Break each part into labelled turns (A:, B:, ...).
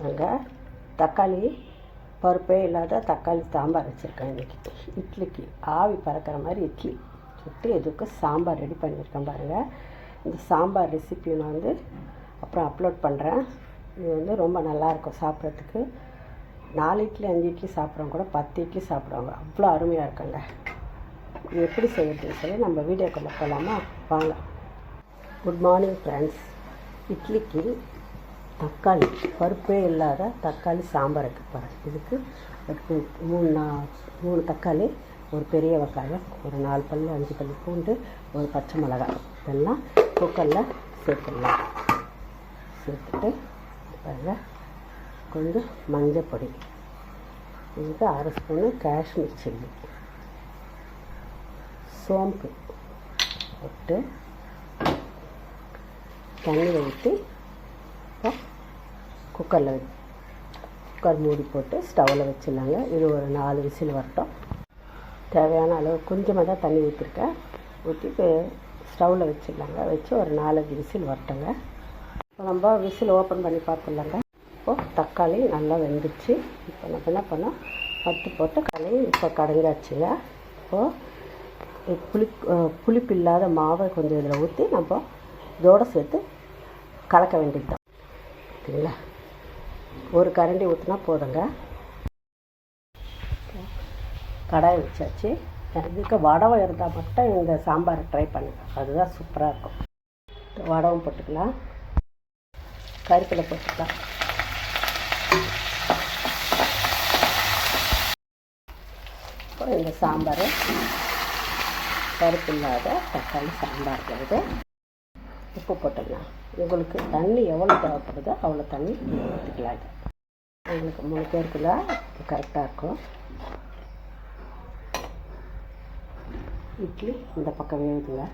A: நாங்கள் தக்காளி பருப்பே இல்லாத தக்காளி சாம்பார் வச்சுருக்கேன் இன்றைக்கி. இட்லிக்கு ஆவி பறக்கிற மாதிரி இட்லி சுட்டு இதுக்கு சாம்பார் ரெடி பண்ணியிருக்கேன் பாருங்கள். இந்த சாம்பார் ரெசிபி நான் அப்புறம் அப்லோட் பண்ணுறேன். இது ரொம்ப நல்லாயிருக்கும் சாப்பிட்றதுக்கு. 4 இட்லி 5 இட்லி சாப்பிட்றவங்க கூட 10 இட்லி சாப்பிடுவாங்க. அவ்வளோ அருமையாக இருக்குங்க. இது எப்படி செய்யறதுன்னு சொல்லி நம்ம வீடியோக்குள்ளே போகலாமா? வாங்க. Good morning friends. இட்லிக்கு தக்காளி பருப்பே இல்லாத தக்காளி சாம்பார் வைக்க போகிறேன். இதுக்கு 3 தக்காளி, ஒரு பெரிய வெங்காயம், ஒரு 4 பல் 5 பல் பூண்டு, ஒரு பச்சை மிளகாய் இதெல்லாம் குக்கரில் சேர்த்துடலாம். சேர்த்துட்டு பாருங்கள், கொஞ்சம் மஞ்சள் பொடி, இதுக்கு 1/2 ஸ்பூனு காஷ்மீர் சில்லி, சோம்பு போட்டு தண்ணி ஊற்றி குக்கர் மூடி போட்டு ஸ்டவ்வில் வச்சிடலாங்க. இது ஒரு 4 விசில் வரட்டும். தேவையான அளவு கொஞ்சமாக தான் தண்ணி ஊற்றிருக்கேன். ஊற்றி ஸ்டவ்வில் வச்சிடலாங்க. வச்சு ஒரு 4-5 விசில் வரட்டுங்க. இப்போ நம்ம விசில் ஓப்பன் பண்ணி பார்த்துடலாங்க. இப்போது தக்காளி நல்லா வெந்துச்சு. இப்போ நம்ம என்ன பண்ணோம், பத்து போட்டு இப்போ கடைஞ்சாச்சுங்க. இப்போது புளிப்பு இல்லாத மாவை கொஞ்சம் இதில் ஊற்றி நம்ம இதோடு சேர்த்து கலக்க வேண்டியது தான். ஓகேங்களா? ஒரு கரண்டி ஊற்றினா போதுங்க. கடாய் வச்சாச்சு. இதுக்கு வடவை இருந்தால் மட்டும் இந்த சாம்பாரை ட்ரை பண்ணுங்கள், அதுதான் சூப்பராக இருக்கும். வடவும் போட்டுக்கலாம், கருவேப்பிலை போட்டுக்கலாம். இப்போ இந்த சாம்பார் பருப்பு இல்லாத தக்காளி சாம்பார் வருது. உப்பு போட்டுக்கலாம். உங்களுக்கு தண்ணி எவ்வளோ தேவைப்படுதோ அவ்வளோ தண்ணி ஊற்றிக்கலாம். இது எங்களுக்கு 3 பேருக்குள்ள கரெக்டாக இருக்கும். இட்லி இந்த பக்கம் வேகுதுங்க.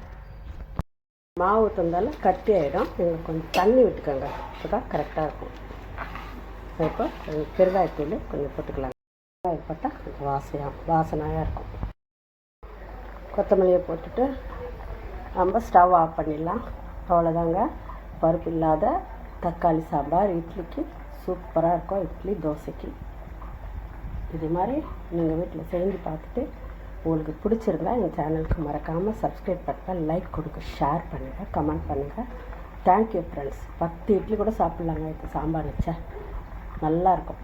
A: மாவு ஊற்றுந்தாலும் கட்டி ஆகிடும். எங்களுக்கு கொஞ்சம் தண்ணி விட்டுக்கோங்க, அப்போ தான் கரெக்டாக இருக்கும். இப்போ பெருங்காயத்தூள் கொஞ்சம் போட்டுக்கலாம். பெருங்காயம் போட்டால் கொஞ்சம் வாசனையாக இருக்கும். கொத்தமல்லியை போட்டுட்டு நம்ம ஸ்டவ் ஆஃப் பண்ணிடலாம். அவ்வளோதாங்க. பருப்பு இல்லாத தக்காளி சாம்பார் இட்லிக்கு சூப்பராக இருக்கும். இட்லி தோசைக்கு இது மாதிரி நீங்கள் வீட்டில் செஞ்சு பார்த்துட்டு உங்களுக்கு பிடிச்சிருந்தா எங்கள் சேனலுக்கு மறக்காமல் சப்ஸ்கிரைப் பண்ணுங்கள், லைக் கொடுங்க, ஷேர் பண்ணுங்கள், கமெண்ட் பண்ணுங்கள். Thank you friends. 10 இட்லி கூட சாப்பிட்லாங்க. இப்போ சாம்பார் வச்சா நல்லாயிருக்கும்.